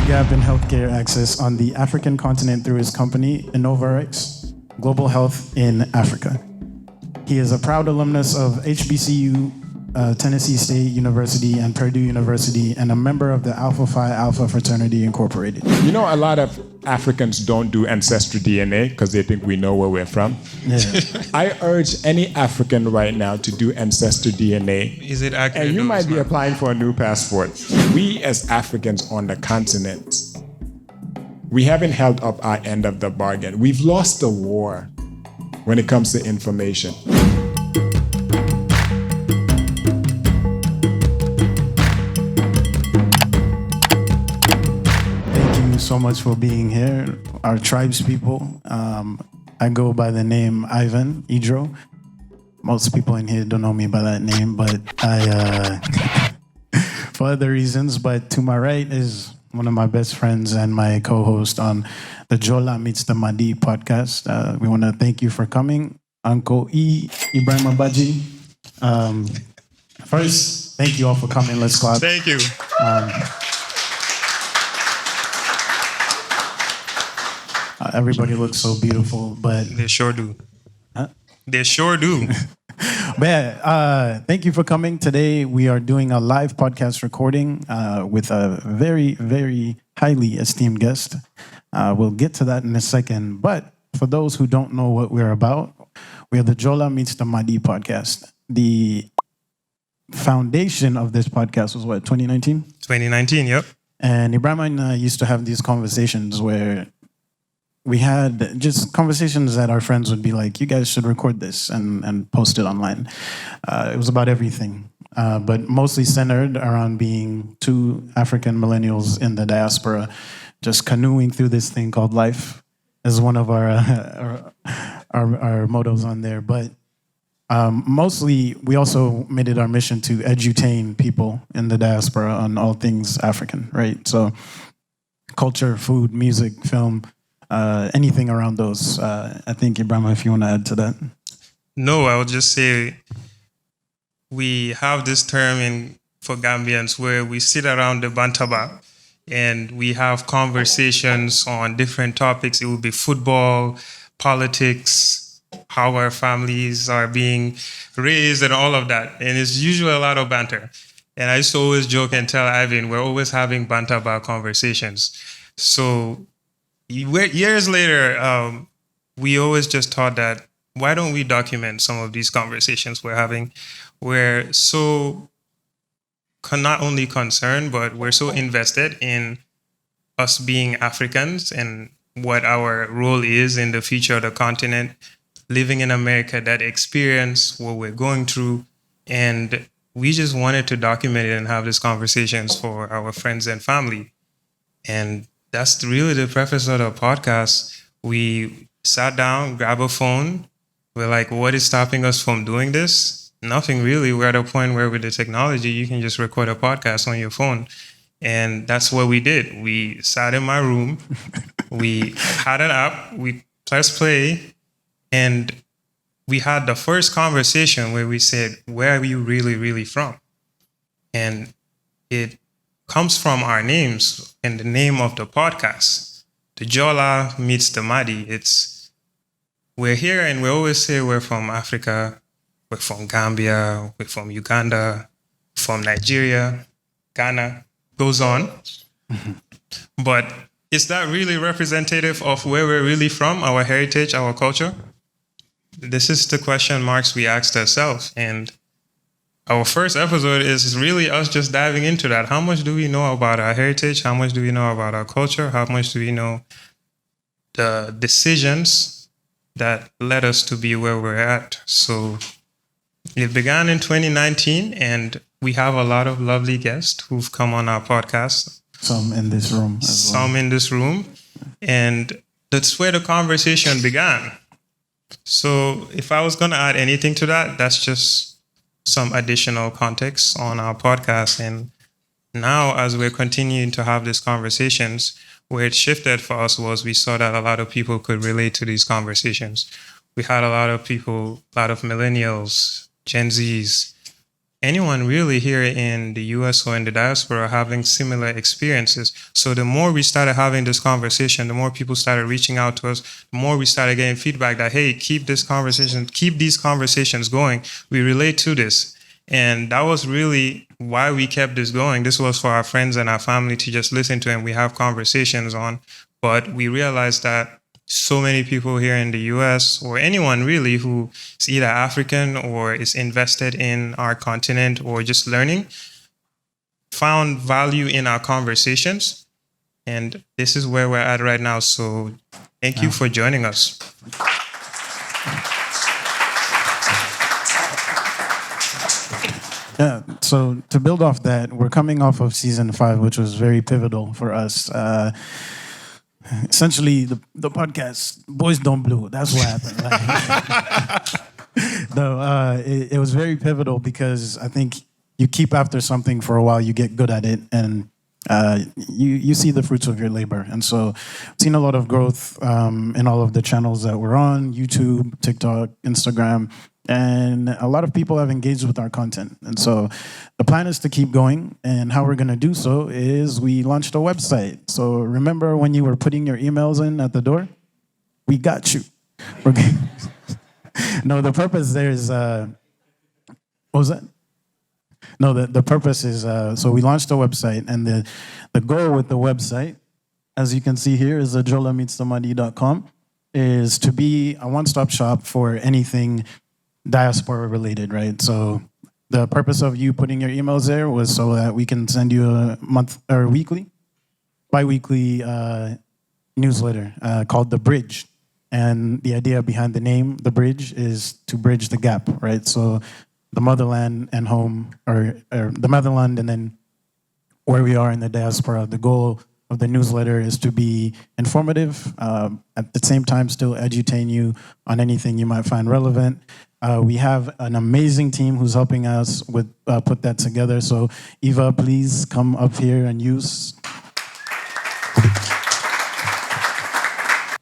gap in healthcare access on the African continent through his company, InnovaRx, Global Health in Africa. He is a proud alumnus of HBCU, Tennessee State University, and Purdue University, and a member of the Alpha Phi Alpha Fraternity Incorporated. You know, a lot of Africans don't do ancestry DNA because they think we know where we're from. Yeah. I urge any African right now to do ancestry DNA. Is it accurate? And you might be applying for a new passport. We as Africans on the continent, we haven't held up our end of the bargain. We've lost the war when it comes to information. So much for being here. Our tribespeople. I go by the name Ivan Idro. Most people in here don't know me by that name, but I, for other reasons. But to my right is one of my best friends and my co-host on the Jola meets the Madi podcast. We want to thank you for coming, Uncle Ismail Badjie. First, thank you all for coming. Let's clap. Thank you. Everybody looks so beautiful, but They sure do. Huh? They sure do. But yeah, thank you for coming. Today we are doing a live podcast recording with a very, very highly esteemed guest. We'll get to that in a second. But for those who don't know what we're about, we are the Jola Meets the Madi podcast. The foundation of this podcast was what, 2019? 2019, yep. And Ibrahim and I used to have these conversations where we had just conversations that our friends would be like, you guys should record this and post it online. It was about everything, but mostly centered around being two African millennials in the diaspora, just canoeing through this thing called life as one of our mottos on there. But mostly, we also made it our mission to edutain people in the diaspora on all things African, right? So culture, food, music, film, anything around those. I think, Ibrahim, if you want to add to that. No, I would just say we have this term for Gambians where we sit around the bantaba and we have conversations on different topics. It would be football, politics, how our families are being raised and all of that. And it's usually a lot of banter. And I used to always joke and tell Ivan, we're always having bantaba conversations. So years later, we always just thought that, why don't we document some of these conversations we're having? We're so not only concerned, but we're so invested in us being Africans and what our role is in the future of the continent, living in America, that experience, what we're going through. And we just wanted to document it and have these conversations for our friends and family. And that's really the preface of the podcast. We sat down, grabbed a phone. We're like, what is stopping us from doing this? Nothing really. We're at a point where with the technology, you can just record a podcast on your phone. And that's what we did. We sat in my room. We had an app. We pressed play. And we had the first conversation where we said, where are you really, really from? And it comes from our names and the name of the podcast. The Jola meets the Madi. We're here and we always say we're from Africa, we're from Gambia, we're from Uganda, from Nigeria, Ghana, goes on. But is that really representative of where we're really from, our heritage, our culture? This is the question marks we asked ourselves. And our first episode is really us just diving into that. How much do we know about our heritage? How much do we know about our culture? How much do we know the decisions that led us to be where we're at? So it began in 2019, and we have a lot of lovely guests who've come on our podcast. Some in this room as well. Some in this room. And that's where the conversation began. So if I was going to add anything to that, that's just some additional context on our podcast. And now, as we're continuing to have these conversations, where it shifted for us was we saw that a lot of people could relate to these conversations. We had a lot of people, a lot of millennials, Gen Zs, anyone really here in the US or in the diaspora having similar experiences. So the more we started having this conversation, the more people started reaching out to us, the more we started getting feedback that, hey, keep these conversations going. We relate to this. And that was really why we kept this going. This was for our friends and our family to just listen to and we have conversations on. But we realized that so many people here in the US, or anyone really who is either African or is invested in our continent or just learning, found value in our conversations. And this is where we're at right now. So thank you for joining us. Yeah, so to build off that, we're coming off of season 5, which was very pivotal for us. Essentially, the podcast, Boys Don't Blue, that's what happened. No, it was very pivotal because I think you keep after something for a while, you get good at it, and you see the fruits of your labor. And so I've seen a lot of growth in all of the channels that we're on, YouTube, TikTok, Instagram, and a lot of people have engaged with our content. And so the plan is to keep going, and how we're going to do so is we launched a website. So remember when you were putting your emails in at the door? We got you. No, the purpose there is, what was that? No, the purpose is, so we launched a website, and the goal with the website, as you can see here, is jolameetsthemadi.com, is to be a one-stop shop for anything diaspora related, right? So the purpose of you putting your emails there was so that we can send you a bi-weekly newsletter called The Bridge. And the idea behind the name, The Bridge, is to bridge the gap, right? So the motherland and home, or the motherland and then where we are in the diaspora. The goal of the newsletter is to be informative, at the same time still edutain you on anything you might find relevant. We have an amazing team who's helping us with put that together. So Eva, please come up here and use.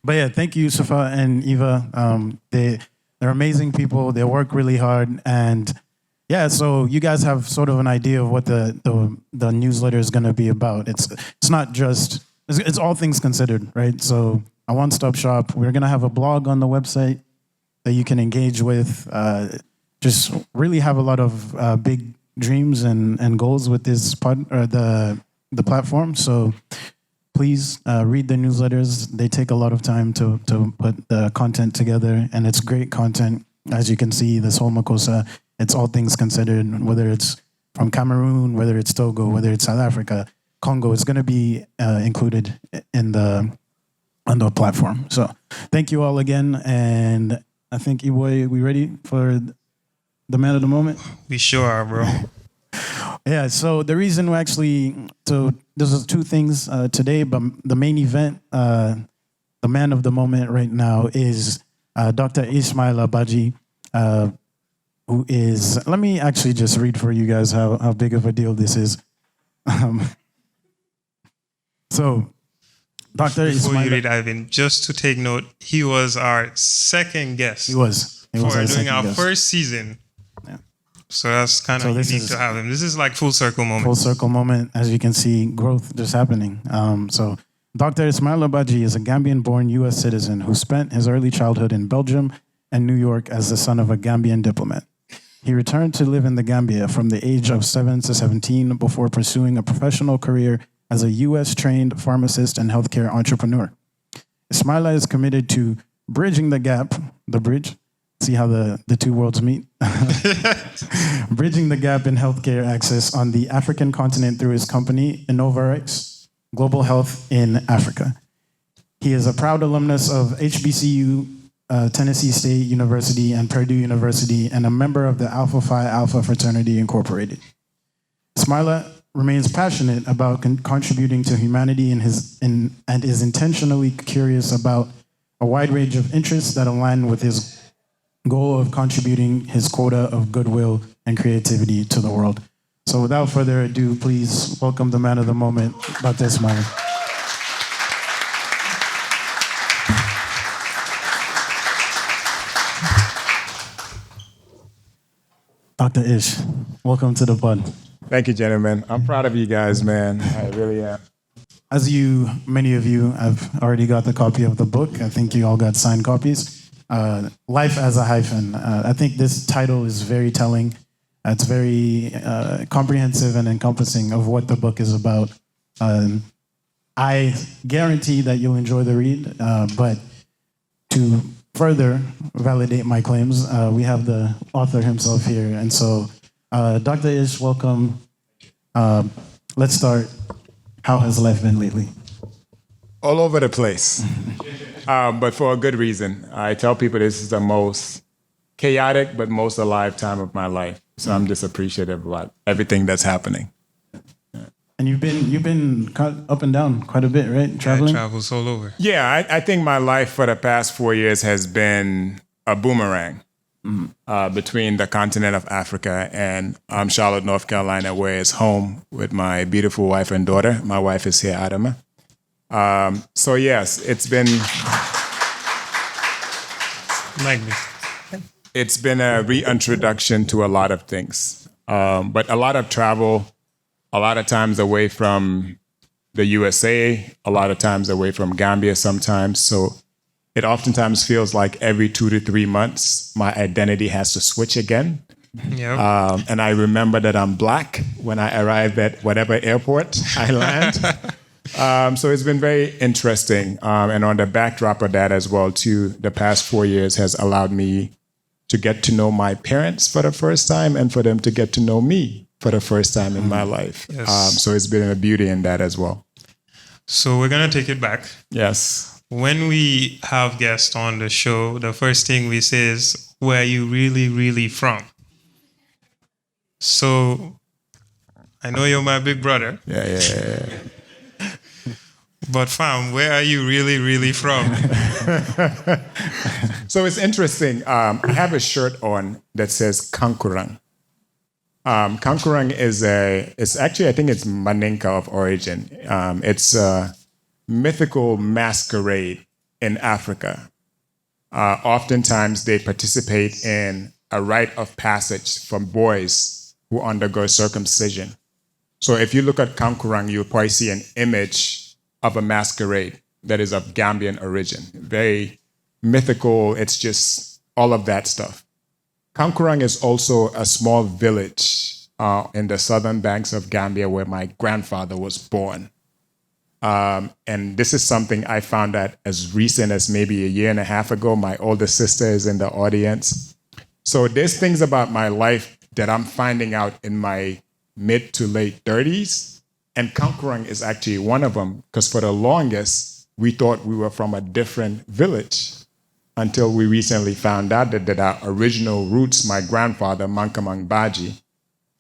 But yeah, thank you, Yusufa and Eva. They're amazing people. They work really hard. And yeah, so you guys have sort of an idea of what the newsletter is going to be about. It's not just, it's all things considered, right? So a one-stop shop. We're going to have a blog on the website that you can engage with. Just really have a lot of big dreams and goals with this the platform. So please read the newsletters. They take a lot of time to put the content together, and it's great content. As you can see, this whole Makosa, it's all things considered, whether it's from Cameroon, whether it's Togo, whether it's South Africa, Congo, it's going to be included on the platform. So thank you all again, and I think, Iwoy, we ready for the man of the moment? We sure are, bro. Yeah, so the reason we actually, so there's two things today, but the main event, the man of the moment right now is Dr. Ismail Badjie, who is, let me actually just read for you guys how big of a deal this is. So, Dr. Before Ismail. you read, Ivan, just to take note, he was our second guest. He was doing our first season. Yeah. So that's kind of unique to have him. This is like full circle moment. Full circle moment, as you can see, growth just happening. So Dr. Ismail Badjie is a Gambian-born U.S. citizen who spent his early childhood in Belgium and New York as the son of a Gambian diplomat. He returned to live in the Gambia from the age of 7 to 17 before pursuing a professional career as a U.S.-trained pharmacist and healthcare entrepreneur. Ismaila is committed to bridging the gap, the bridge, see how the two worlds meet? Bridging the gap in healthcare access on the African continent through his company, InnovaRx, Global Health in Africa. He is a proud alumnus of HBCU, Tennessee State University, and Purdue University, and a member of the Alpha Phi Alpha Fraternity Incorporated. Ismaila remains passionate about contributing to humanity and is intentionally curious about a wide range of interests that align with his goal of contributing his quota of goodwill and creativity to the world. So without further ado, please welcome the man of the moment, Dr. Ismail. Dr. Ish. Welcome to the pod. Thank you, gentlemen. I'm proud of you guys, man. I really am. As many of you have already got the copy of the book. I think you all got signed copies. Life as a Hyphen. I think this title is very telling. It's very comprehensive and encompassing of what the book is about. I guarantee that you'll enjoy the read, but to further validate my claims, we have the author himself here. And so, Dr. Ish, welcome. Let's start. How has life been lately? All over the place, but for a good reason. I tell people this is the most chaotic but most alive time of my life. So I'm just appreciative about everything that's happening. And you've been up and down quite a bit, right? Traveling? I travels all over. Yeah, I think my life for the past 4 years has been a boomerang between the continent of Africa and Charlotte, North Carolina, where it's home with my beautiful wife and daughter. My wife is here, Adama. So yes, it's been it's been a reintroduction to a lot of things, but a lot of travel, a lot of times away from the USA, a lot of times away from Gambia sometimes. So it oftentimes feels like every 2 to 3 months, my identity has to switch again. Yep. And I remember that I'm Black when I arrive at whatever airport I land. So it's been very interesting. And on the backdrop of that as well, too, the past 4 years has allowed me to get to know my parents for the first time and for them to get to know me for the first time in my life. Yes. So it's been a beauty in that as well. So we're going to take it back. Yes. When we have guests on the show, the first thing we say is, where are you really, really from? So I know you're my big brother. Yeah. But fam, where are you really, really from? So it's interesting. I have a shirt on that says Kankurang. Kankurang it's actually, I think it's Maninka of origin. It's a mythical masquerade in Africa. Oftentimes they participate in a rite of passage for boys who undergo circumcision. So if you look at Kankurang, you'll probably see an image of a masquerade that is of Gambian origin. Very mythical. It's just all of that stuff. Kankurang is also a small village in the southern banks of Gambia where my grandfather was born. And this is something I found out as recent as maybe a year and a half ago. My older sister is in the audience. So there's things about my life that I'm finding out in my mid to late 30s. And Kankurang is actually one of them, because for the longest, we thought we were from a different village until we recently found out that our original roots, my grandfather, Ismail Badjie,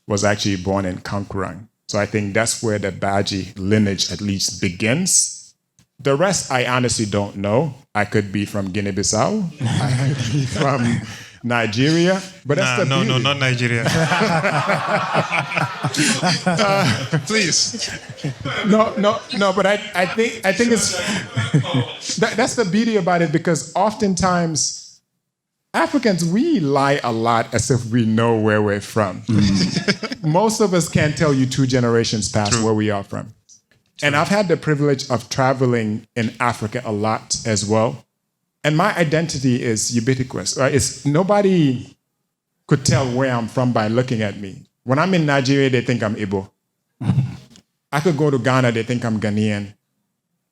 was actually born in Kankurang. So I think that's where the Badjie lineage at least begins. The rest, I honestly don't know. I could be from Guinea-Bissau. I could be from Nigeria, but that's the beauty. No, not Nigeria. Please. No. But I think it's that's the beauty about it, because oftentimes Africans, we lie a lot as if we know where we're from. Most of us can't tell you 2 generations past where we are from. And I've had the privilege of traveling in Africa a lot as well. And my identity is ubiquitous, right? Nobody could tell where I'm from by looking at me. When I'm in Nigeria, they think I'm Igbo. I could go to Ghana, they think I'm Ghanaian.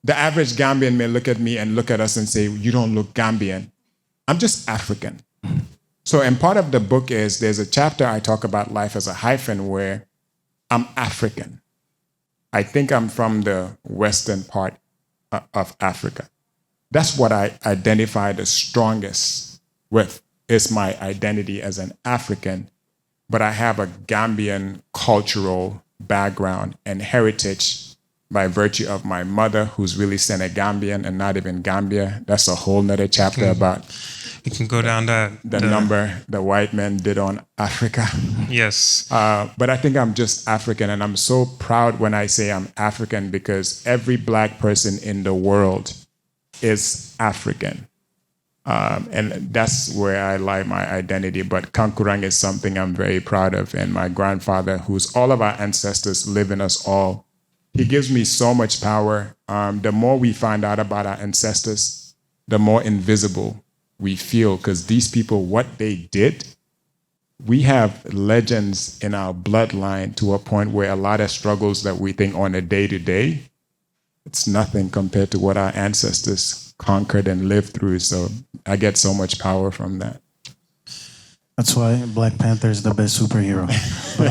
The average Gambian may look at me and look at us and say, you don't look Gambian. I'm just African. So, and part of the book is there's a chapter I talk about life as a hyphen where I'm African. I think I'm from the western part of Africa. That's what I identify the strongest with, is my identity as an African. But I have a Gambian cultural background and heritage by virtue of my mother, who's really Senegambian and not even Gambia. That's a whole nother chapter about You can go down that. the number the white men did on Africa. Yes. But I think I'm just African, and I'm so proud when I say I'm African, because every Black person in the world is African. And that's where I lie my identity. But Kankurang is something I'm very proud of. And my grandfather, who's all of our ancestors, live in us all. He gives me so much power. The more we find out about our ancestors, the more invisible we feel, because these people, what they did, we have legends in our bloodline to a point where a lot of struggles that we think on a day-to-day, it's nothing compared to what our ancestors conquered and lived through. So I get so much power from that. That's why Black Panther is the best superhero. But,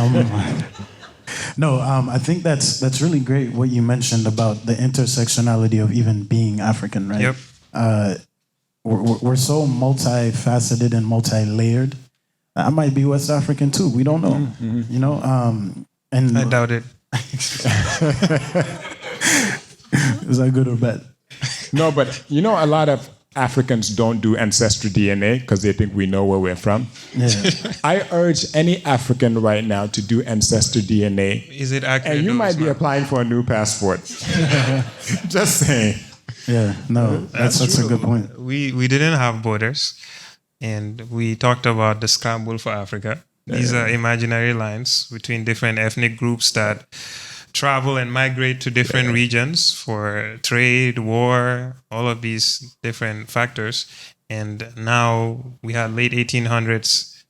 I think that's really great what you mentioned about the intersectionality of even being African, right? Yep. We're so multifaceted and multi-layered. I might be West African too. We don't know, you know. And I doubt it. Is that good or bad? No, but you know, a lot of Africans don't do ancestry DNA because they think we know where we're from. Yeah. I urge any African right now to do ancestry DNA. Is it accurate? And you might be applying for a new passport. Just saying. Yeah, no, that's a good point. We didn't have borders, and we talked about the scramble for Africa. These are imaginary lines between different ethnic groups that travel and migrate to different regions for trade, war, all of these different factors. And now we had late 1800s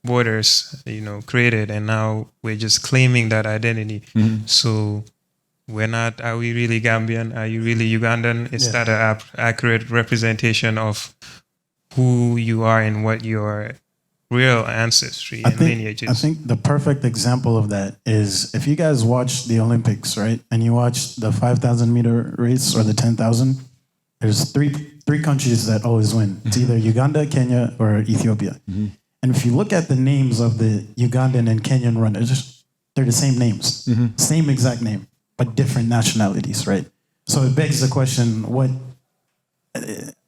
borders, created, and now we're just claiming that identity. So we're not, are we really Gambian? Are you really Ugandan? Is that an accurate representation of who you are and what your real ancestry and lineage is? I think the perfect example of that is if you guys watch the Olympics, right? And you watch the 5,000 meter race or the 10,000, there's three countries that always win. It's either Uganda, Kenya, or Ethiopia. And if you look at the names of the Ugandan and Kenyan runners, they're the same names, same exact name, but different nationalities, right? So it begs the question,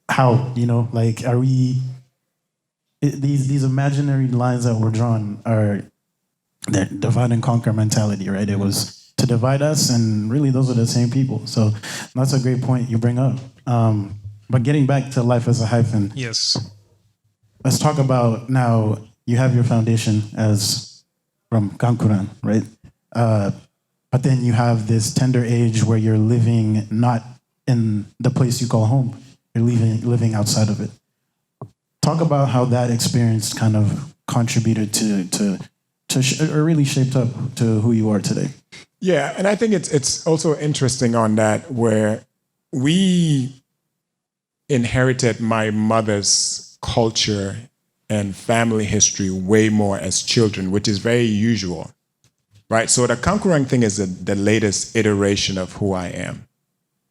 how, are we, these imaginary lines that were drawn are the divide and conquer mentality, right? It was to divide us, and really those are the same people. So that's a great point you bring up. But getting back to life as a hyphen. Yes. Let's talk about now, you have your foundation as from Kankuran, right? But then you have this tender age where you're living not in the place you call home. You're living outside of it. Talk about how that experience kind of contributed or really shaped up to who you are today. Yeah, and I think it's also interesting on that where we inherited my mother's culture and family history way more as children, which is very usual. Right, so the Kankurang thing is the latest iteration of who I am.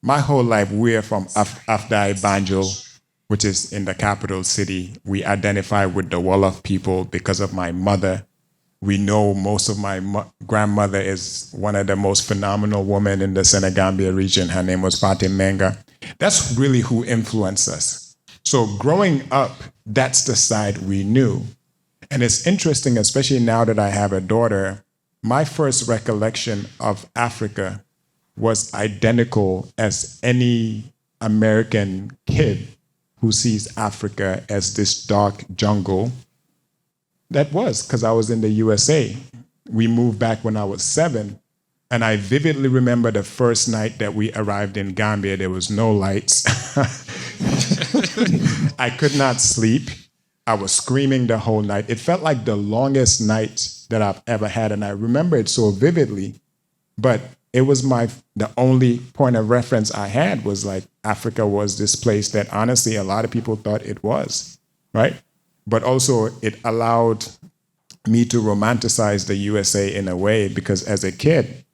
My whole life, we're from Afdai Banjul, which is in the capital city. We identify with the Wolof people because of my mother. We know most of my grandmother is one of the most phenomenal women in the Senegambia region. Her name was Fatim Menga. That's really who influenced us. So growing up, that's the side we knew. And it's interesting, especially now that I have a daughter, my first recollection of Africa was identical as any American kid who sees Africa as this dark jungle. That was because I was in the USA. We moved back when I was 7, and I vividly remember the first night that we arrived in Gambia. There was no lights. I could not sleep. I was screaming the whole night. It felt like the longest night that I've ever had, and I remember it so vividly. But it was the only point of reference I had was like Africa was this place that honestly a lot of people thought it was, right? But also it allowed me to romanticize the USA in a way, because as a kid,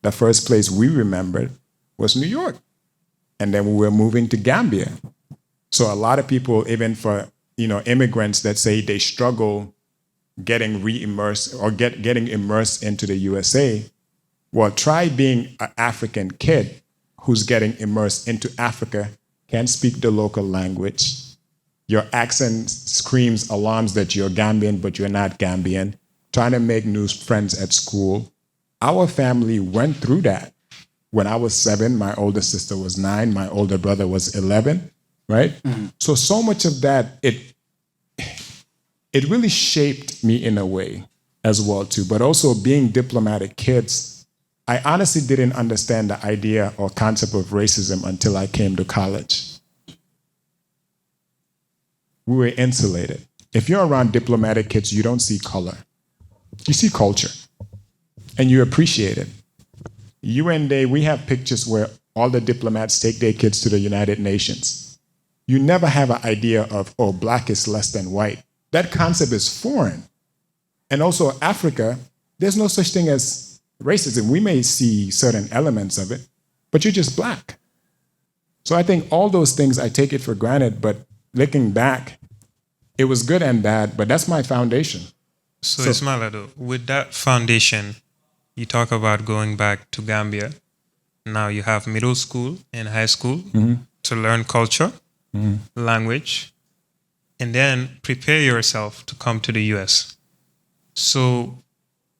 the first place we remembered was New York. And then we were moving to Gambia. So a lot of people, even for immigrants that say they struggle getting re-immersed or getting immersed into the USA, well, try being an African kid who's getting immersed into Africa, can't speak the local language. Your accent screams alarms that you're Gambian, but you're not Gambian. Trying to make new friends at school. Our family went through that. When I was 7, my older sister was 9, my older brother was 11. right? So much of that, it really shaped me in a way as well too. But also being diplomatic kids, I honestly didn't understand the idea or concept of racism until I came to college. We were insulated. If you're around diplomatic kids, you don't see color. You see culture. And you appreciate it. We have pictures where all the diplomats take their kids to the United Nations. You never have an idea of, oh, black is less than white. That concept is foreign. And also Africa, there's no such thing as racism. We may see certain elements of it, but you're just black. So I think all those things, I take it for granted, but looking back, it was good and bad, but that's my foundation. So Ismail, with that foundation, you talk about going back to Gambia. Now you have middle school and high school to learn culture, language, and then prepare yourself to come to the US. So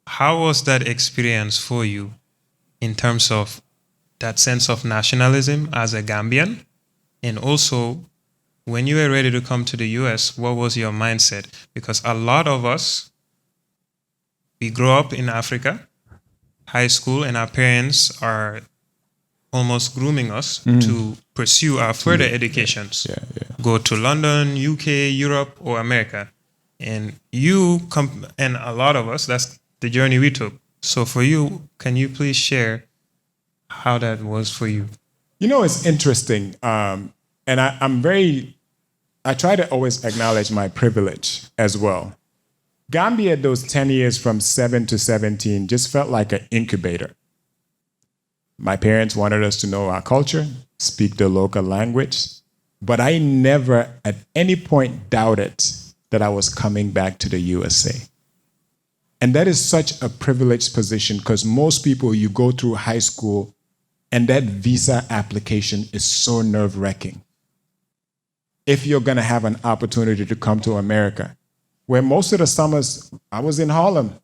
how was that experience for you in terms of that sense of nationalism as a Gambian? And also, when you were ready to come to the US, what was your mindset? Because a lot of us, we grow up in Africa, high school, and our parents are almost grooming us to pursue our further educations. Go to London, UK, Europe, or America. And and a lot of us, that's the journey we took. So for you, can you please share how that was for you? You know, it's interesting. And I try to always acknowledge my privilege as well. Gambia, those 10 years from 7 to 17, just felt like an incubator. My parents wanted us to know our culture, speak the local language, but I never at any point doubted that I was coming back to the USA. And that is such a privileged position because most people, you go through high school and that visa application is so nerve-wracking. If you're going to have an opportunity to come to America, where most of the summers I was in Harlem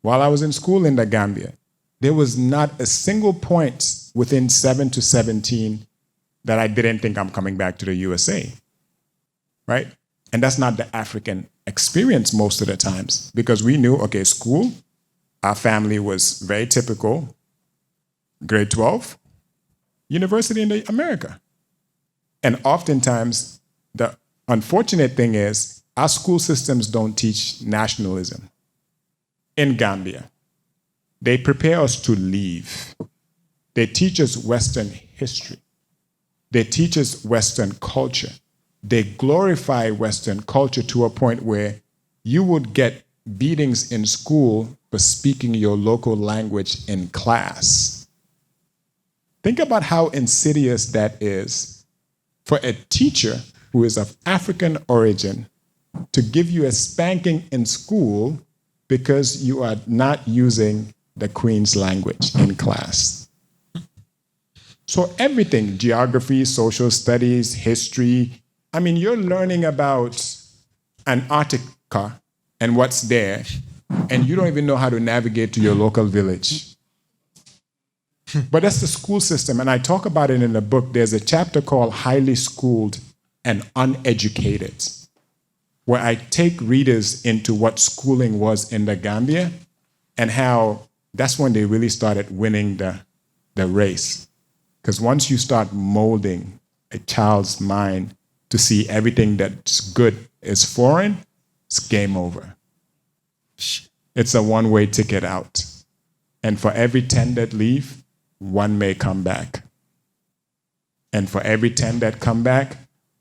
while I was in school in the Gambia, there was not a single point within 7 to 17 that I didn't think I'm coming back to the USA, right? And that's not the African experience most of the times because we knew, okay, school, our family was very typical, grade 12, university in America. And oftentimes, the unfortunate thing is our school systems don't teach nationalism in Gambia. They prepare us to leave. They teach us Western history. They teach us Western culture. They glorify Western culture to a point where you would get beatings in school for speaking your local language in class. Think about how insidious that is for a teacher who is of African origin to give you a spanking in school because you are not using the Queen's language in class. So everything, geography, social studies, history, I mean, you're learning about Antarctica and what's there, and you don't even know how to navigate to your local village. But that's the school system, and I talk about it in the book. There's a chapter called Highly Schooled and Uneducated, where I take readers into what schooling was in the Gambia and how that's when they really started winning the race. Because once you start molding a child's mind to see everything that's good is foreign, it's game over. It's a one-way ticket out. And for every 10 that leave, one may come back. And for every 10 that come back,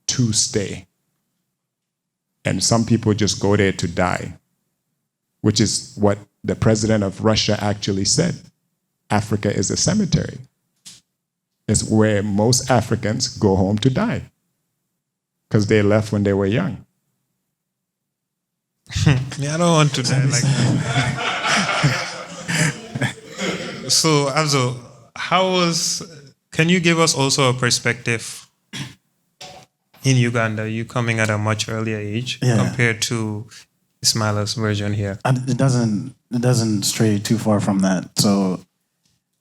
2 stay. And some people just go there to die, which is what the president of Russia actually said. Africa is a cemetery. It's where most Africans go home to die because they left when they were young. Yeah, I don't want to die like that. So, Abzo, can you give us also a perspective in Uganda, you coming at a much earlier age compared to Ismail's version here? It doesn't stray too far from that. So,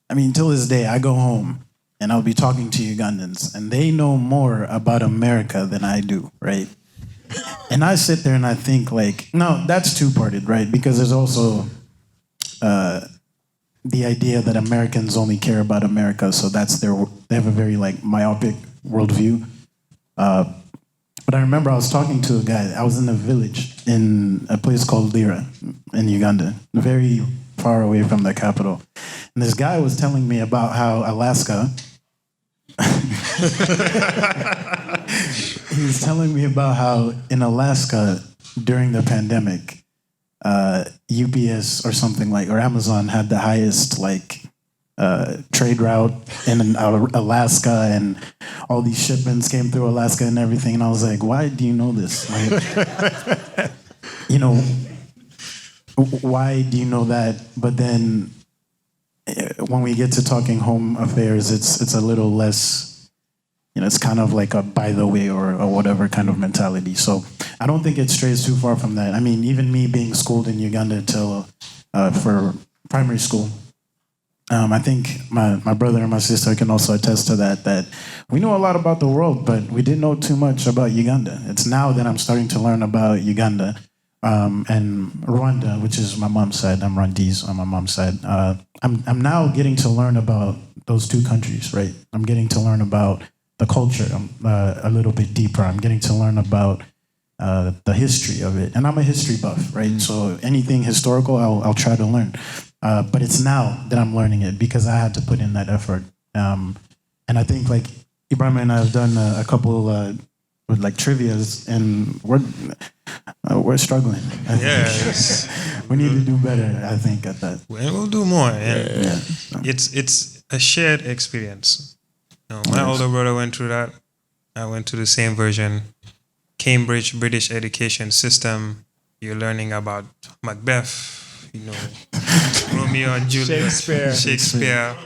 I mean, till this day, I go home and I'll be talking to Ugandans, and they know more about America than I do, right? And I sit there and I think like, no, that's two-parted, right? Because there's also the idea that Americans only care about America, so they have a very like myopic worldview. But I remember I was talking to a guy. I was in a village in a place called Lira in Uganda, very far away from the capital. And this guy was telling me about how Alaska. He was telling me about how in Alaska during the pandemic, UPS or Amazon had the highest trade route in Alaska, and all these shipments came through Alaska and everything. And I was like, why do you know this? Like, why do you know that? But then when we get to talking home affairs, it's a little less, it's kind of like a by the way or whatever kind of mentality. So I don't think it strays too far from that. I mean, even me being schooled in Uganda for primary school, I think my brother and my sister can also attest to that we know a lot about the world, but we didn't know too much about Uganda. It's now that I'm starting to learn about Uganda and Rwanda, which is my mom's side. I'm Rwandese on my mom's side. I'm now getting to learn about those two countries, right? I'm getting to learn about the culture a little bit deeper. I'm getting to learn about the history of it. And I'm a history buff, right? So anything historical, I'll try to learn. But it's now that I'm learning it because I had to put in that effort. And I think like Ibrahim and I have done a couple with like trivias, and we're struggling. Yes. We need to do better, I think, at that. We'll do more. And Yeah. It's a shared experience. My older brother went through that. I went to the same version. Cambridge British education system. You're learning about Macbeth, Romeo and Juliet, Shakespeare.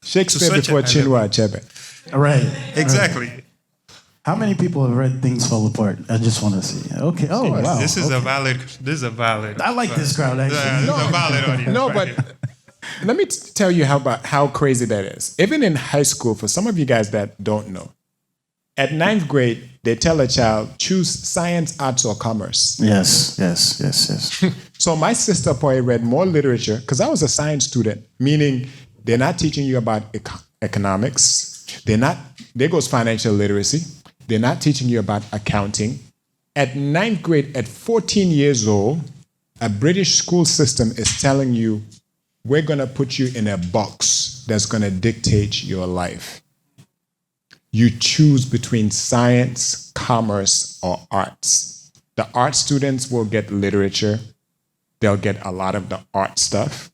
Shakespeare before Chinua Achebe. Right. Exactly. Right. How many people have read Things Fall Apart? I just want to see. Okay. Oh, wow. This is a valid. I like this crowd, actually. This is a valid audience. No, right but here. let me tell you how crazy that is. Even in high school, for some of you guys that don't know, at 9th grade, they tell a child, choose science, arts, or commerce. Yes. So my sister probably read more literature, because I was a science student, meaning they're not teaching you about economics. There goes financial literacy. They're not teaching you about accounting. At 9th grade, at 14 years old, a British school system is telling you, we're going to put you in a box that's going to dictate your life. You choose between science, commerce, or arts. The art students will get literature. They'll get a lot of the art stuff.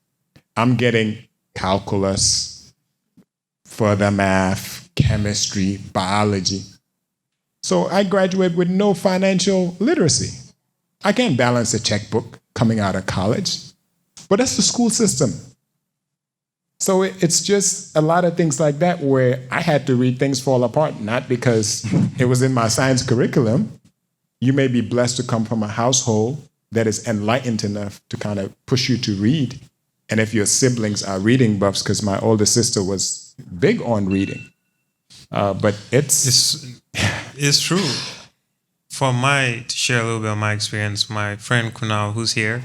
I'm getting calculus, further math, chemistry, biology. So I graduated with no financial literacy. I can't balance a checkbook coming out of college, but that's the school system. So it's just a lot of things like that where I had to read Things Fall Apart, not because it was in my science curriculum. You may be blessed to come from a household that is enlightened enough to kind of push you to read. And if your siblings are reading buffs, because my older sister was big on reading. But It's true. To share a little bit of my experience, my friend Kunal, who's here,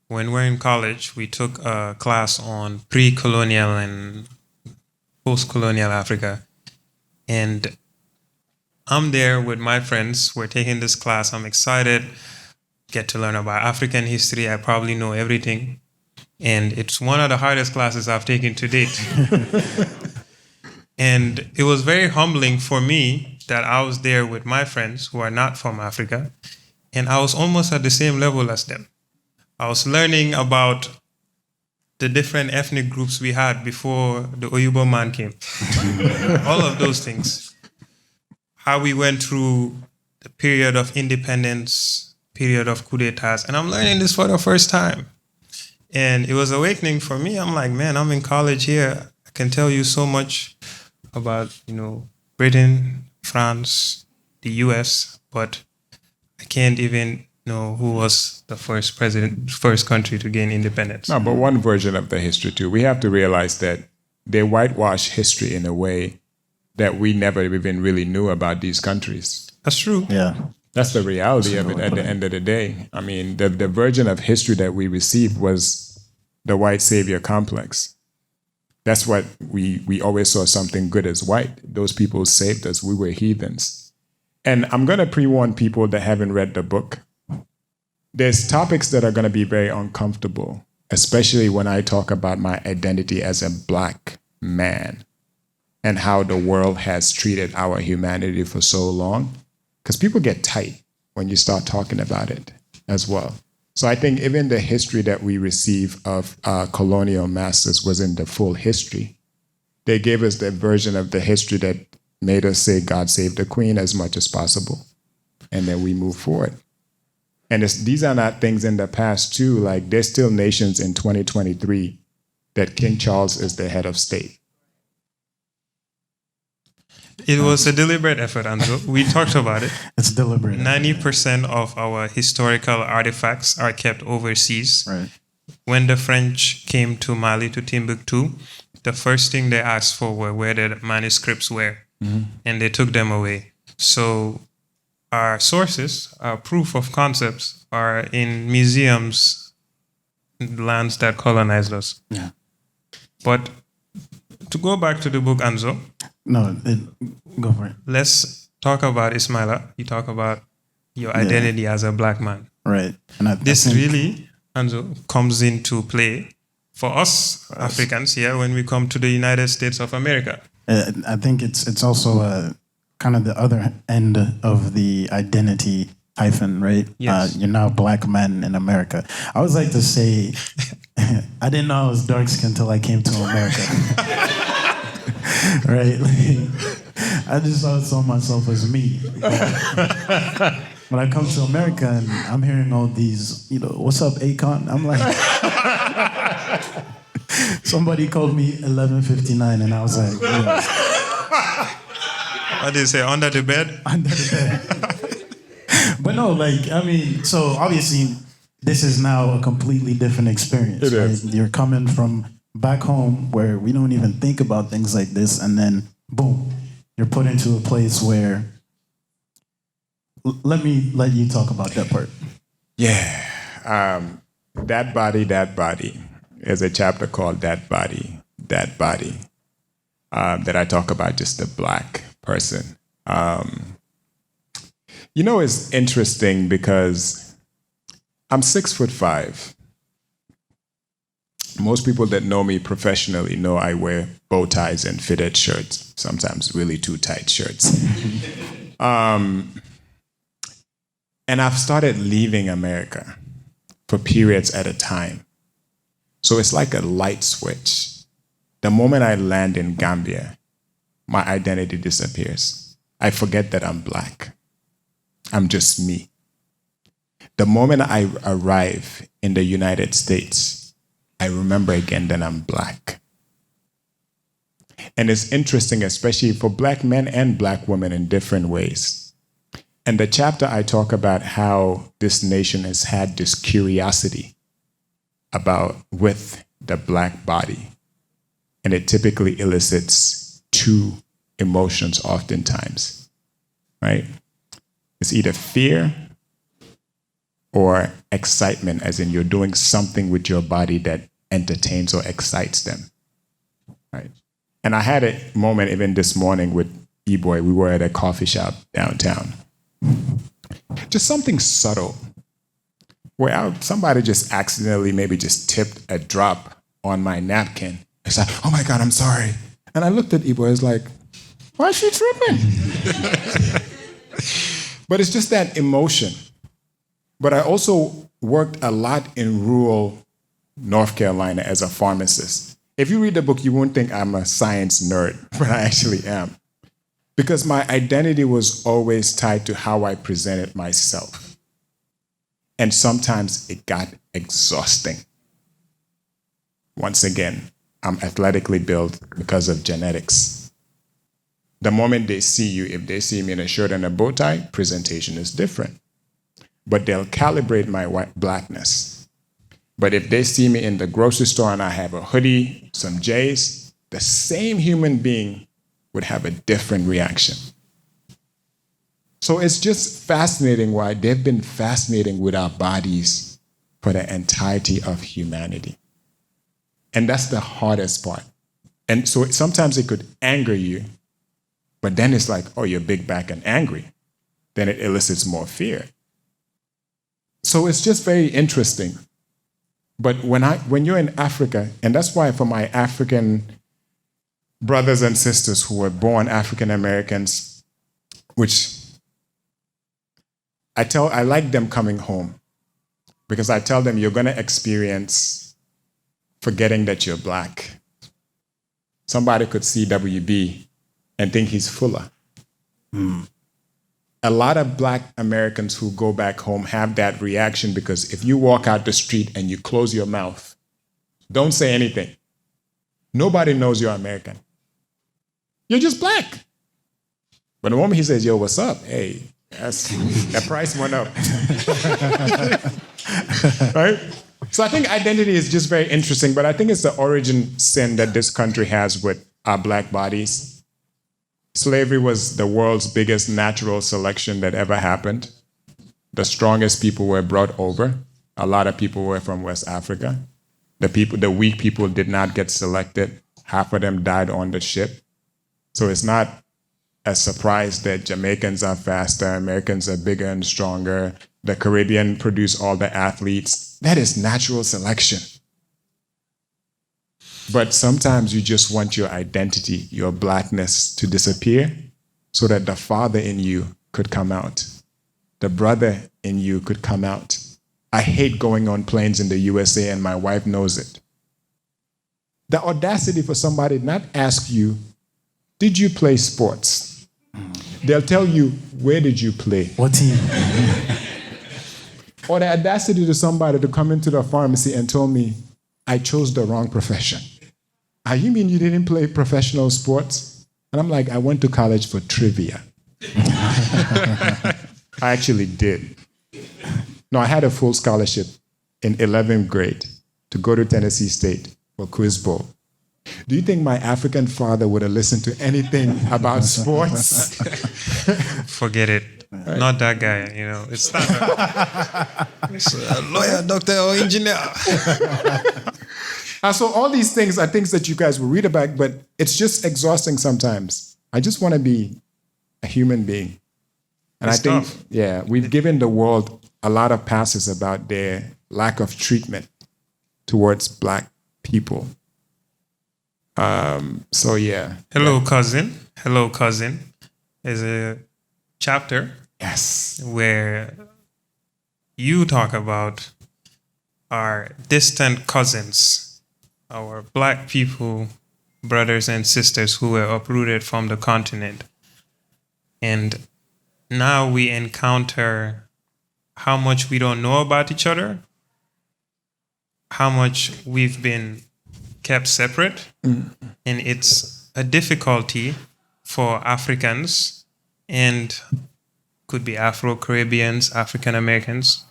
when we're in college, we took a class on pre-colonial and post-colonial Africa. And I'm there with my friends. We're taking this class. I'm excited. Get to learn about African history. I probably know everything. And it's one of the hardest classes I've taken to date. And it was very humbling for me that I was there with my friends who are not from Africa, and I was almost at the same level as them. I was learning about the different ethnic groups we had before the Oyubo man came. All of those things. How we went through the period of independence, period of coup d'etats, and I'm learning this for the first time. And it was awakening for me. I'm like, man, I'm in college here. I can tell you so much about, Britain, France, the US, but I can't even know who was the first country to gain independence. No, but one version of the history too. We have to realize that they whitewash history in a way that we never even really knew about these countries. That's true. Yeah. That's the reality of it at the end of the day. I mean, the version of history that we received was the white savior complex. That's what we always saw something good as white. Those people saved us. We were heathens. And I'm going to pre-warn people that haven't read the book. There's topics that are going to be very uncomfortable, especially when I talk about my identity as a Black man and how the world has treated our humanity for so long. Because people get tight when you start talking about it as well. So I think even the history that we receive of colonial masters wasn't the full history. They gave us the version of the history that made us say God save the Queen as much as possible. And then we move forward. And these are not things in the past too. Like there's still nations in 2023 that King Charles is the head of state. It was a deliberate effort, Anzo. We talked about it. It's deliberate. 90% of our historical artifacts are kept overseas. Right. When the French came to Mali, to Timbuktu, the first thing they asked for were where the manuscripts were. Mm-hmm. And they took them away. So our sources, our proof of concepts, are in museums, in lands that colonized us. Yeah. But to go back to the book, Anzo. No, go for it. Let's talk about Ismaila. You talk about your identity as a Black man. Right. And this really, Anzo, comes into play for us Africans here when we come to the United States of America. I think it's also kind of the other end of the identity hyphen, right? Yes. You're now a Black man in America. I always like to say, I didn't know I was dark skinned until I came to America. Right? I just always saw myself as me. When I come to America and I'm hearing all these, what's up, Akon? I'm like, somebody called me 11:59 and I was like, yeah. What did you say, under the bed? Under the bed. But no, so obviously this is now a completely different experience. It is. Right? You're coming from back home where we don't even think about things like this, and then boom, you're put into a place where let you talk about that part. Yeah. That body is a chapter called That Body that I talk about just the Black person. It's interesting because I'm 6'5". Most people that know me professionally know I wear bow ties and fitted shirts, sometimes really too tight shirts. And I've started leaving America for periods at a time. So it's like a light switch. The moment I land in Gambia, my identity disappears. I forget that I'm Black. I'm just me. The moment I arrive in the United States, I remember again that I'm Black. And it's interesting, especially for Black men and Black women in different ways. And the chapter I talk about how this nation has had this curiosity with the Black body. And it typically elicits two emotions oftentimes, right? It's either fear or excitement, as in you're doing something with your body that entertains or excites them, right? And I had a moment even this morning with E-Boy. We were at a coffee shop downtown. Just something subtle, where somebody just accidentally maybe just tipped a drop on my napkin. It's like, oh my God, I'm sorry. And I looked at E-Boy, I was like, why is she tripping? But it's just that emotion. But I also worked a lot in rural North Carolina as a pharmacist. If you read the book, you won't think I'm a science nerd, but I actually am. Because my identity was always tied to how I presented myself. And sometimes it got exhausting. Once again, I'm athletically built because of genetics. The moment they see you, if they see me in a shirt and a bow tie, presentation is different. But they'll calibrate my Blackness. But if they see me in the grocery store and I have a hoodie, some J's, the same human being would have a different reaction. So it's just fascinating why they've been fascinating with our bodies for the entirety of humanity. And that's the hardest part. And so sometimes it could anger you, but then it's like, oh, you're big back and angry. Then it elicits more fear. So it's just very interesting. But when you're in Africa, and that's why for my African brothers and sisters who were born African Americans, which I like them coming home, because I tell them you're going to experience forgetting that you're Black. Somebody could see WB and think he's fuller. A lot of Black Americans who go back home have that reaction, because if you walk out the street and you close your mouth, don't say anything, nobody knows you're American. You're just Black. But the moment he says, yo, what's up? Hey, that price went up. Right? So I think identity is just very interesting, but I think it's the origin sin that this country has with our Black bodies. Slavery was the world's biggest natural selection that ever happened. The strongest people were brought over. A lot of people were from West Africa. The weak people did not get selected. Half of them died on the ship. So it's not a surprise that Jamaicans are faster, Americans are bigger and stronger, the Caribbean produce all the athletes. That is natural selection. But sometimes you just want your identity, your Blackness to disappear so that the father in you could come out. The brother in you could come out. I hate going on planes in the USA, and my wife knows it. The audacity for somebody to not ask you, did you play sports? They'll tell you, where did you play? What team? Or the audacity to somebody to come into the pharmacy and tell me, I chose the wrong profession. You mean you didn't play professional sports? And I'm like, I went to college for trivia. I actually did. No, I had a full scholarship in 11th grade to go to Tennessee State for Quiz Bowl. Do you think my African father would have listened to anything about sports? Forget it. Right. Not that guy, It's not it's a lawyer, doctor, or engineer. So all these things are things that you guys will read about, but it's just exhausting sometimes. I just want to be a human being. And it's I think, tough. We've given the world a lot of passes about their lack of treatment towards Black people. Hello, Cousin is a chapter. Yes. Where you talk about our distant cousins, our Black people, brothers and sisters who were uprooted from the continent. And now we encounter how much we don't know about each other, how much we've been kept separate. And it's a difficulty for Africans and could be Afro-Caribbeans, African Americans,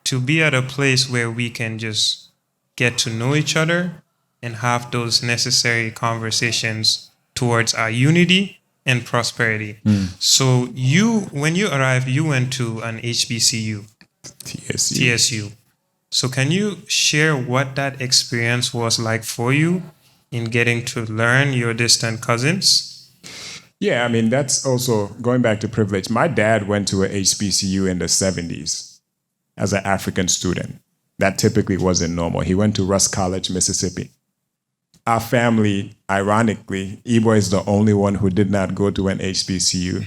to be at a place where we can just get to know each other and have those necessary conversations towards our unity and prosperity. So when you arrived, you went to an HBCU. TSU. So can you share what that experience was like for you in getting to learn your distant cousins? Yeah, I mean, that's also going back to privilege. My dad went to a HBCU in the 70s as an African student. That typically wasn't normal. He went to Rusk College, Mississippi. Our family, ironically, Ebo is the only one who did not go to an HBCU.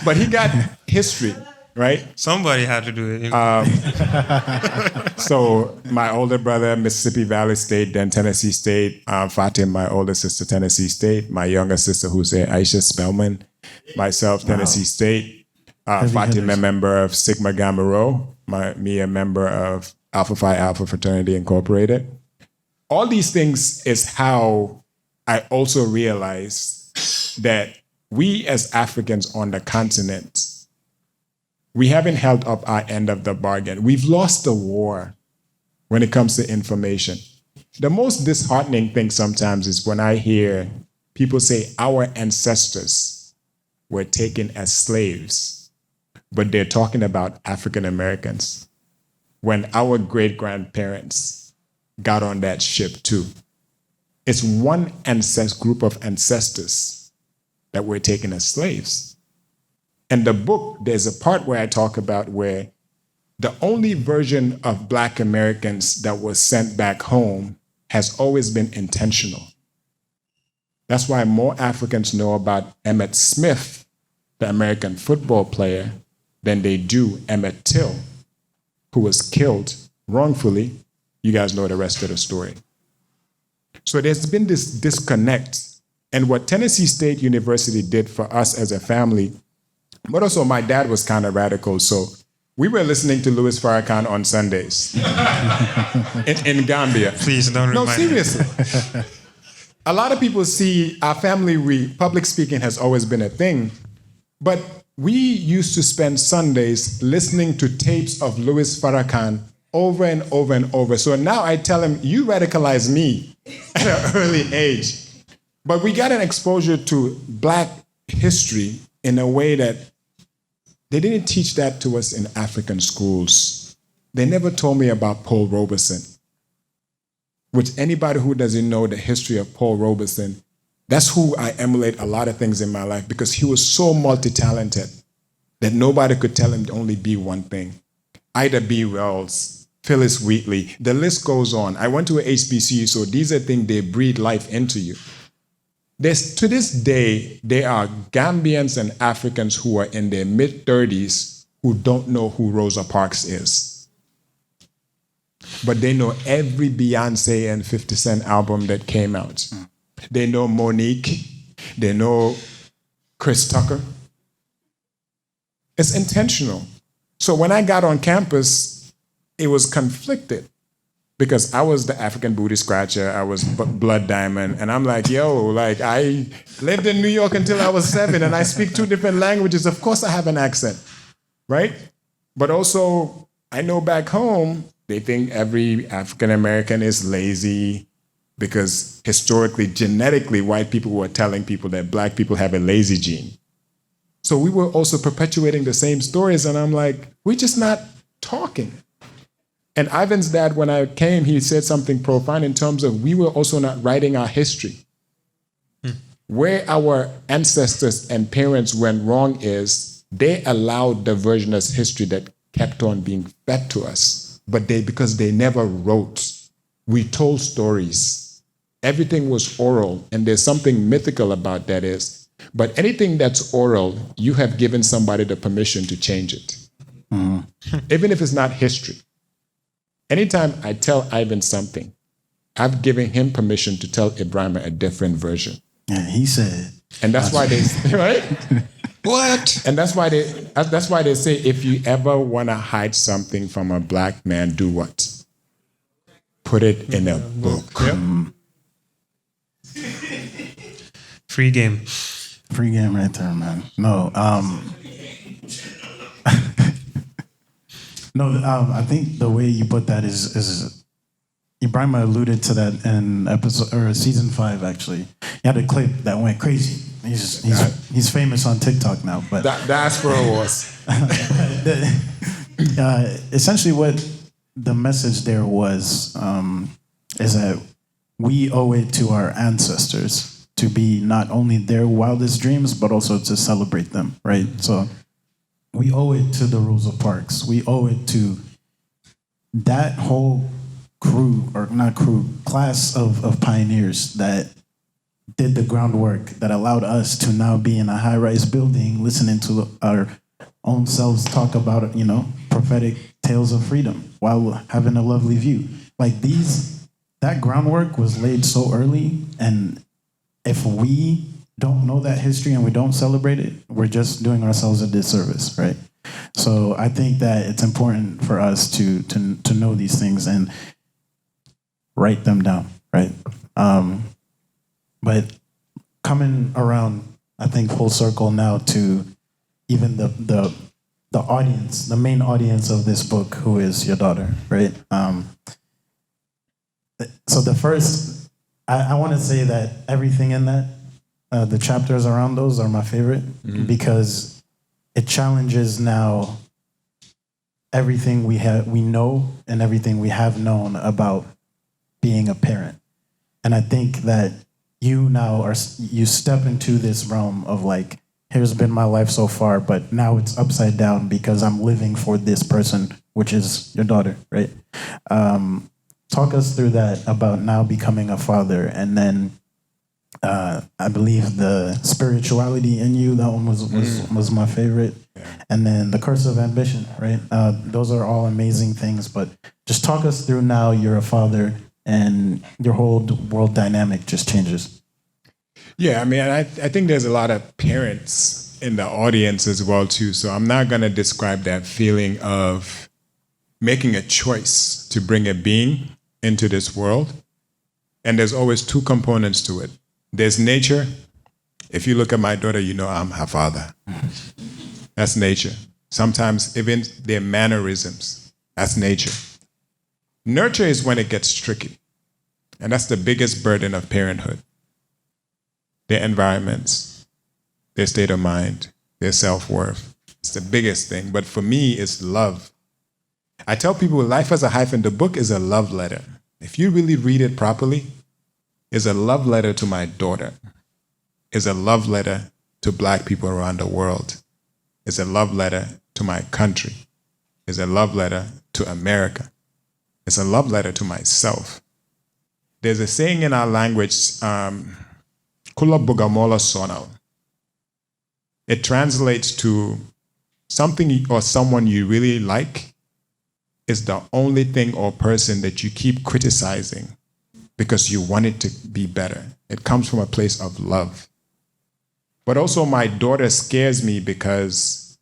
But he got history, right? Somebody had to do it. So my older brother, Mississippi Valley State, then Tennessee State. Fatim, my older sister, Tennessee State. My younger sister, who's Aisha Spellman. Myself, Tennessee State. Fatim, a member of Sigma Gamma Rho. Me, a member of Alpha Phi Alpha Fraternity Incorporated. All these things is how I also realized that we as Africans on the continent, we haven't held up our end of the bargain. We've lost the war when it comes to information. The most disheartening thing sometimes is when I hear people say our ancestors were taken as slaves, but they're talking about African Americans when our great-grandparents got on that ship too. It's one group of ancestors that were taken as slaves. In the book, there's a part where I talk about where the only version of Black Americans that was sent back home has always been intentional. That's why more Africans know about Emmett Smith, the American football player, than they do Emmett Till, who was killed wrongfully. You guys know the rest of the story. So there's been this disconnect. And what Tennessee State University did for us as a family, but also my dad was kind of radical, so we were listening to Louis Farrakhan on Sundays in Gambia. Please don't remind me. No, seriously. A lot of people see our family, public speaking has always been a thing, but we used to spend Sundays listening to tapes of Louis Farrakhan over and over and over. So now I tell him, you radicalized me at an early age. But we got an exposure to Black history in a way that they didn't teach that to us in African schools. They never told me about Paul Robeson. Which anybody who doesn't know the history of Paul Robeson, that's who I emulate a lot of things in my life because he was so multi-talented that nobody could tell him to only be one thing. Ida B. Wells, Phyllis Wheatley, the list goes on. I went to a HBCU, so these are things they breathe life into you. To this day, there are Gambians and Africans who are in their mid-30s who don't know who Rosa Parks is. But they know every Beyonce and 50 Cent album that came out. They know Monique. They know Chris Tucker. It's intentional. So when I got on campus, it was conflicted. Because I was the African booty scratcher, I was blood diamond, and I'm like, I lived in New York until I was 7, and I speak 2 different languages. Of course I have an accent, right? But also, I know back home, they think every African American is lazy because historically, genetically, white people were telling people that Black people have a lazy gene. So we were also perpetuating the same stories, and I'm like, we're just not talking. And Ivan's dad, when I came, he said something profound in terms of we were also not writing our history. Where our ancestors and parents went wrong is they allowed the version of history that kept on being fed to us. But because they never wrote, we told stories. Everything was oral, and there's something mythical about that is, but anything that's oral, you have given somebody the permission to change it. Even if it's not history. Anytime I tell Ivan something, I've given him permission to tell Ibrahim a different version. And he said. And that's why they, right? What? And that's why they say if you ever want to hide something from a Black man, do what? Put it in a book. Yep. Free game. Free game right there, man. No, I think the way you put that is Ibrahim alluded to that in episode or season 5. Actually, he had a clip that went crazy. He's famous on TikTok now. But diaspora was essentially what the message there was is that we owe it to our ancestors to be not only their wildest dreams but also to celebrate them, right? So. We owe it to the Rosa Parks. We owe it to that whole class of pioneers that did the groundwork that allowed us to now be in a high-rise building listening to our own selves talk about, prophetic tales of freedom while having a lovely view. Like that groundwork was laid so early, and if we don't know that history and we don't celebrate it, we're just doing ourselves a disservice, right? So I think that it's important for us to know these things and write them down, right? But coming around, I think full circle now to even the audience, the main audience of this book, who is your daughter, right? So the first, I want to say that everything in that, the chapters around those are my favorite because it challenges now everything we know and everything we have known about being a parent. And I think that you step into this realm of like, here's been my life so far, but now it's upside down because I'm living for this person, which is your daughter, right? Talk us through that about now becoming a father, and then I believe the spirituality in you, that one was my favorite. And then the curse of ambition, right? Those are all amazing things, but just talk us through now you're a father and your whole world dynamic just changes. Yeah, I mean, I think there's a lot of parents in the audience as well too, so I'm not gonna describe that feeling of making a choice to bring a being into this world. And there's always two components to it. There's nature. If you look at my daughter, you know I'm her father. That's nature. Sometimes even their mannerisms, that's nature. Nurture is when it gets tricky. And that's the biggest burden of parenthood. Their environments, their state of mind, their self-worth. It's the biggest thing. But for me, it's love. I tell people, Life as a Hyphen, the book is a love letter. If you really read it properly, it's a love letter to my daughter. It's a love letter to Black people around the world. It's a love letter to my country. It's a love letter to America. It's a love letter to myself. There's a saying in our language, Kula Bugamola Sonal. It translates to something or someone you really like is the only thing or person that you keep criticizing because you want it to be better. It comes from a place of love. But also my daughter scares me because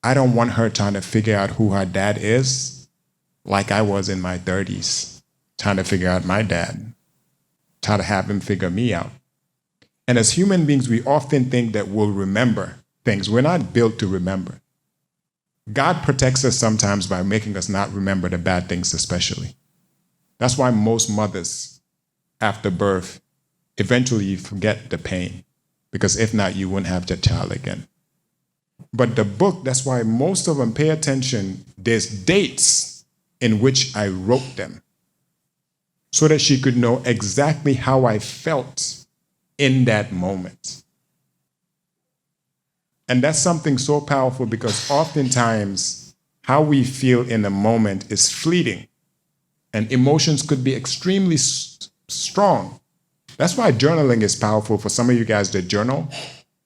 I don't want her trying to figure out who her dad is like I was in my 30s, trying to figure out my dad, trying to have him figure me out. And as human beings, we often think that we'll remember things. We're not built to remember. God protects us sometimes by making us not remember the bad things especially. That's why most mothers, after birth, eventually you forget the pain, because if not, you wouldn't have the child again. But the book, that's why most of them pay attention. There's dates in which I wrote them so that she could know exactly how I felt in that moment. And that's something so powerful because oftentimes how we feel in a moment is fleeting and emotions could be extremely strong. That's why journaling is powerful for some of you guys that journal.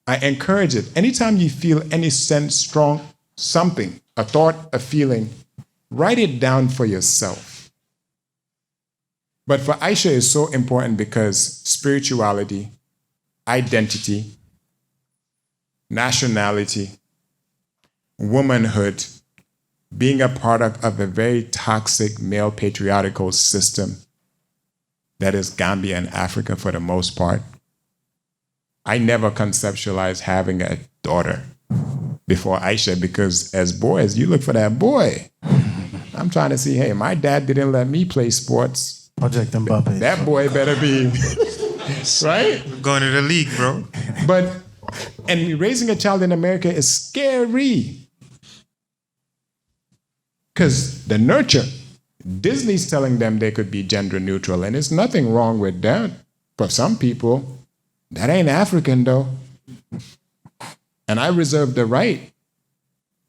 I encourage it. Anytime you feel any sense, strong, something, a thought, a feeling, write it down for yourself. But for Aisha, it's so important because spirituality, identity, nationality, womanhood, being a product of a very toxic male patriarchal system that is Gambia and Africa for the most part. I never conceptualized having a daughter before Aisha because as boys, you look for that boy. I'm trying to see, hey, my dad didn't let me play sports. Project Mbappe. That boy better be, right? Going to the league, bro. And raising a child in America is scary. Because the nurture, Disney's telling them they could be gender neutral, and there's nothing wrong with that. For some people, that ain't African though. And I reserve the right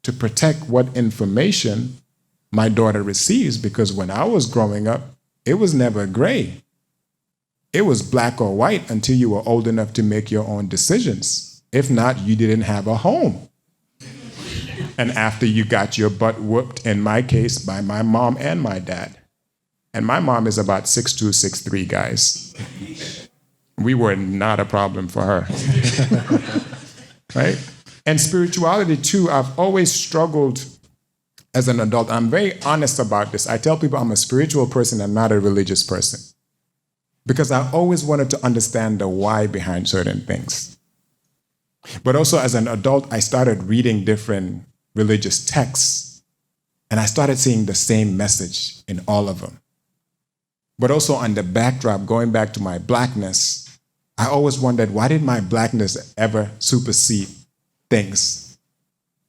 to protect what information my daughter receives, because when I was growing up, it was never gray. It was black or white until you were old enough to make your own decisions. If not, you didn't have a home. And after you got your butt whooped, in my case, by my mom and my dad. And my mom is about 6'2", 6'3", guys. We were not a problem for her. Right? And spirituality too, I've always struggled as an adult. I'm very honest about this. I tell people I'm a spiritual person and not a religious person. Because I always wanted to understand the why behind certain things. But also as an adult, I started reading different religious texts, and I started seeing the same message in all of them. But also on the backdrop, going back to my blackness, I always wondered, why did my blackness ever supersede things?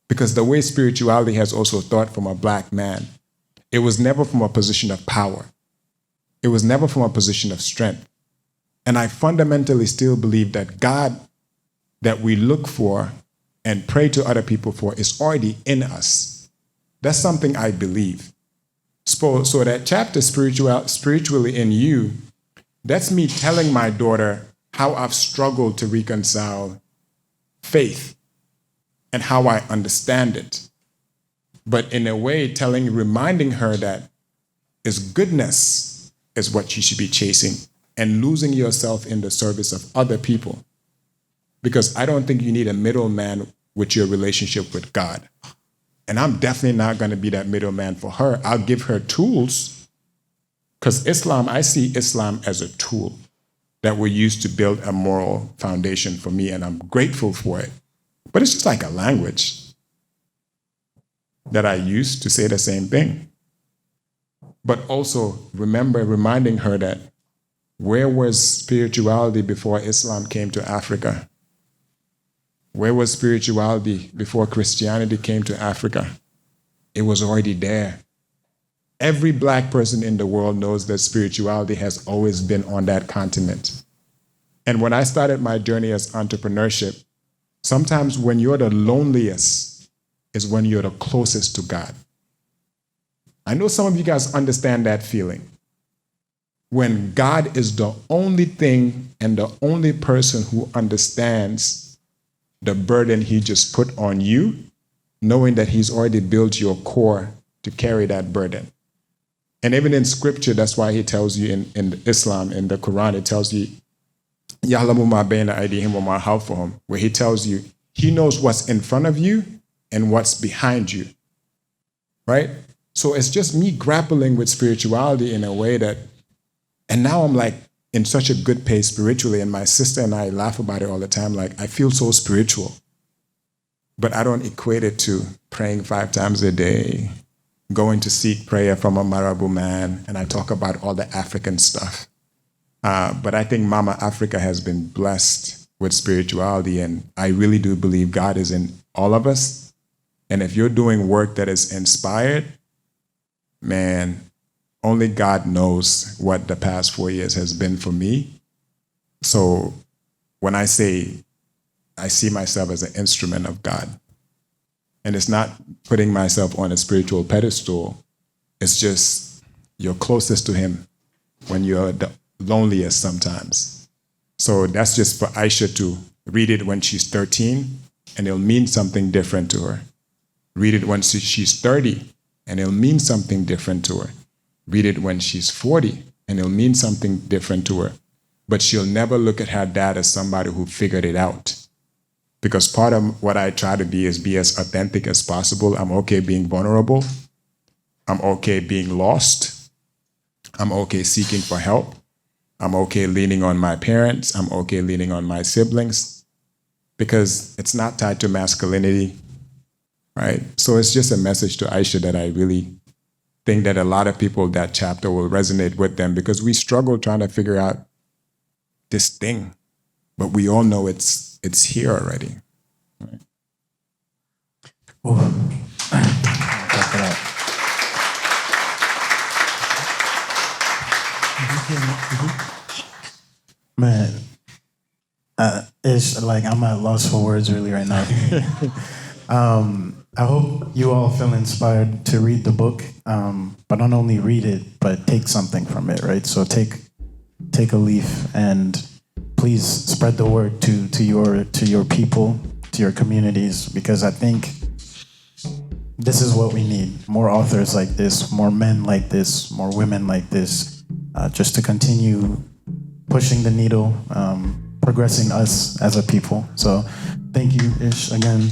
Because the way spirituality has also thought from a black man, it was never from a position of power. It was never from a position of strength. And I fundamentally still believe that God that we look for and pray to other people for is already in us. That's something I believe. So that chapter, spiritually in you, that's me telling my daughter how I've struggled to reconcile faith and how I understand it. But in a way, reminding her that goodness is what you should be chasing, and losing yourself in the service of other people. Because I don't think you need a middleman with your relationship with God. And I'm definitely not going to be that middleman for her. I'll give her tools, because I see Islam as a tool that we use to build a moral foundation for me, and I'm grateful for it. But it's just like a language that I use to say the same thing. But also reminding her that where was spirituality before Islam came to Africa? Where was spirituality before Christianity came to Africa? It was already there. Every black person in the world knows that spirituality has always been on that continent. And when I started my journey as entrepreneurship, sometimes when you're the loneliest is when you're the closest to God. I know some of you guys understand that feeling. When God is the only thing and the only person who understands the burden he just put on you, knowing that he's already built your core to carry that burden. And even in scripture, that's why he tells you in Islam, in the Quran, it tells you, Ya'lamu ma bayna aydihim wa ma khalfahum, where he tells you, he knows what's in front of you and what's behind you, right? So it's just me grappling with spirituality in a way that, and now I'm like in such a good pace spiritually, and my sister and I laugh about it all the time, like I feel so spiritual, but I don't equate it to praying 5 times a day, going to seek prayer from a Marabu man, and I talk about all the African stuff. But I think Mama Africa has been blessed with spirituality, and I really do believe God is in all of us. And if you're doing work that is inspired, man, only God knows what the past 4 years has been for me. So when I say I see myself as an instrument of God, and it's not putting myself on a spiritual pedestal, it's just you're closest to him when you're the loneliest sometimes. So that's just for Aisha to read it when she's 13, and it'll mean something different to her. Read it when she's 30, and it'll mean something different to her. Read it when she's 40, and it'll mean something different to her. But she'll never look at her dad as somebody who figured it out. Because part of what I try to be is be as authentic as possible. I'm okay being vulnerable. I'm okay being lost. I'm okay seeking for help. I'm okay leaning on my parents. I'm okay leaning on my siblings. Because it's not tied to masculinity, right? So it's just a message to Aisha that I really think that a lot of people, that chapter will resonate with them, because we struggle trying to figure out this thing, but we all know it's here already. Right? Man, it's like I'm at loss for words really right now. I hope you all feel inspired to read the book, but not only read it, but take something from it, right? So take a leaf and please spread the word to your people, to your communities, because I think this is what we need. More authors like this, more men like this, more women like this, just to continue pushing the needle, progressing us as a people. So thank you, Ish, again.